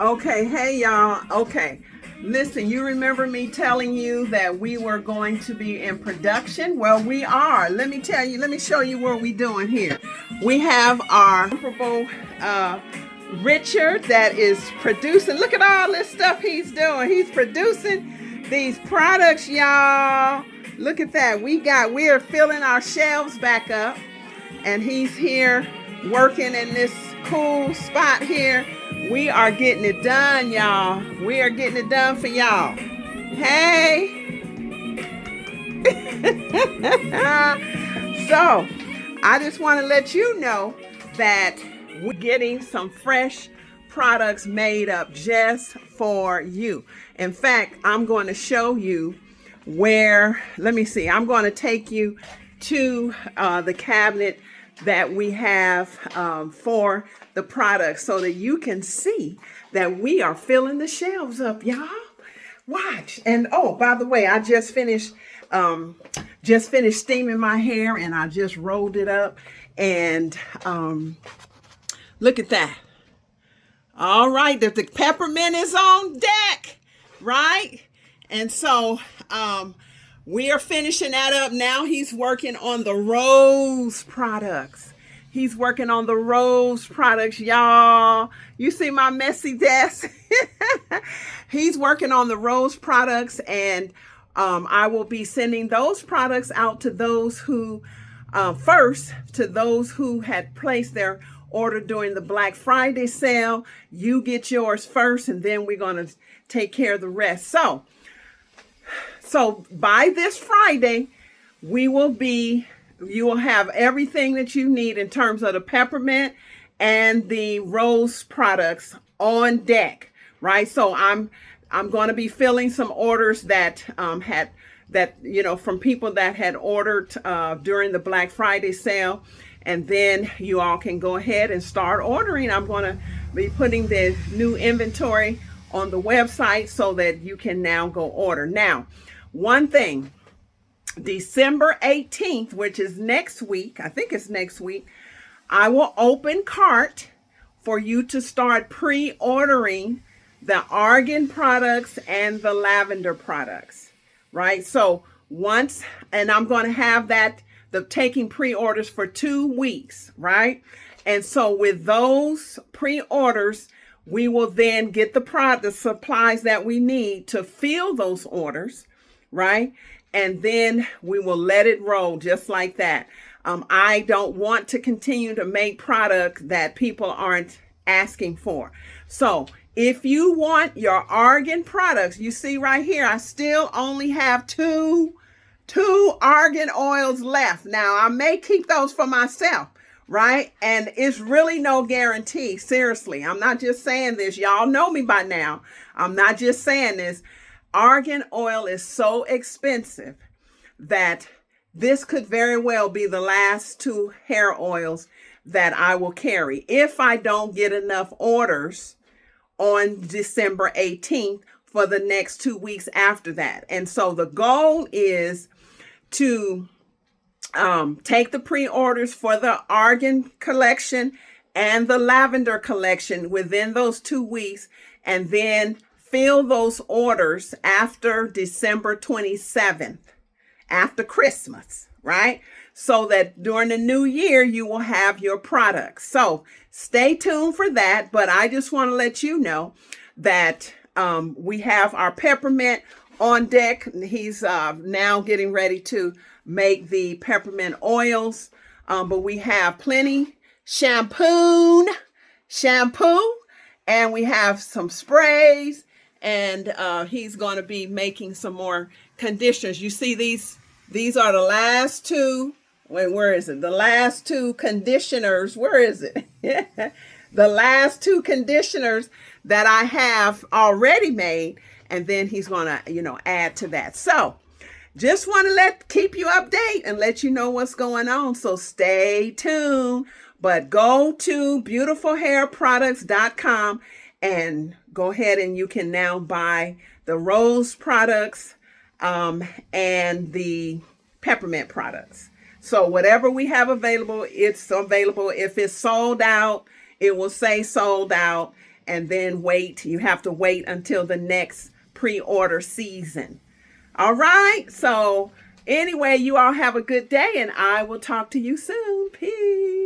Okay, hey y'all. Okay. Listen, you remember me telling you that we were going to be in production? Well, we are. Let me tell you, let me show you what we're doing here. We have our wonderful Richard that is producing. Look at all this stuff he's doing. He's producing these products, y'all. Look at that. We are filling our shelves back up, and he's here working in this cool spot here. We are getting it done, y'all. We are getting it done for y'all. Hey. So, I just want to let you know that we're getting some fresh products made up just for you. In fact, I'm going to show you where, let me see, I'm going to take you to the cabinet that we have for the products so that you can see that we are filling the shelves up, y'all. Watch. And oh, by the way, I just finished steaming my hair, and I just rolled it up, and look at that. All right, the peppermint is on deck, right? And so we are finishing that up. Now he's working on the rose products. He's working on the rose products, y'all. You see my messy desk? He's working on the rose products, and I will be sending those products out to those who, first, to those who had placed their order during the Black Friday sale. You get yours first, and then we're going to take care of the rest. So by this Friday, you will have everything that you need in terms of the peppermint and the rose products on deck, right? So I'm going to be filling some orders that from people that had ordered during the Black Friday sale, and then you all can go ahead and start ordering. I'm going to be putting the new inventory on the website so that you can now go order. Now, one thing, December 18th, which is next week, I think it's next week, I will open cart for you to start pre-ordering the Argan products and the Lavender products, right? So and I'm going to have taking pre-orders for 2 weeks, right? And so with those pre-orders, we will then get the supplies that we need to fill those orders, right? And then we will let it roll just like that. I don't want to continue to make product that people aren't asking for. So if you want your Argan products, you see right here, I still only have two Argan oils left. Now, I may keep those for myself, right? And it's really no guarantee. Seriously, I'm not just saying this. Y'all know me by now. I'm not just saying this. Argan oil is so expensive that this could very well be the last 2 hair oils that I will carry if I don't get enough orders on December 18th for the next 2 weeks after that. And so the goal is to take the pre-orders for the Argan collection and the Lavender collection within those 2 weeks, and then fill those orders after December 27th, after Christmas, right? So that during the new year, you will have your products. So stay tuned for that. But I just want to let you know that we have our peppermint on deck. He's now getting ready to make the peppermint oils. But we have plenty shampoo, and we have some sprays. And he's going to be making some more conditioners. You see, these are the last 2. Wait, where is it? The last 2 conditioners. Where is it? The last 2 conditioners that I have already made. And then he's going to, add to that. So just want to keep you update and let you know what's going on. So stay tuned. But go to beautifulhairproducts.com and go ahead, and you can now buy the rose products and the peppermint products. So whatever we have available, it's available. If it's sold out, it will say sold out. and then wait. You have to wait until the next pre-order season. All right. So anyway, you all have a good day, and I will talk to you soon. Peace.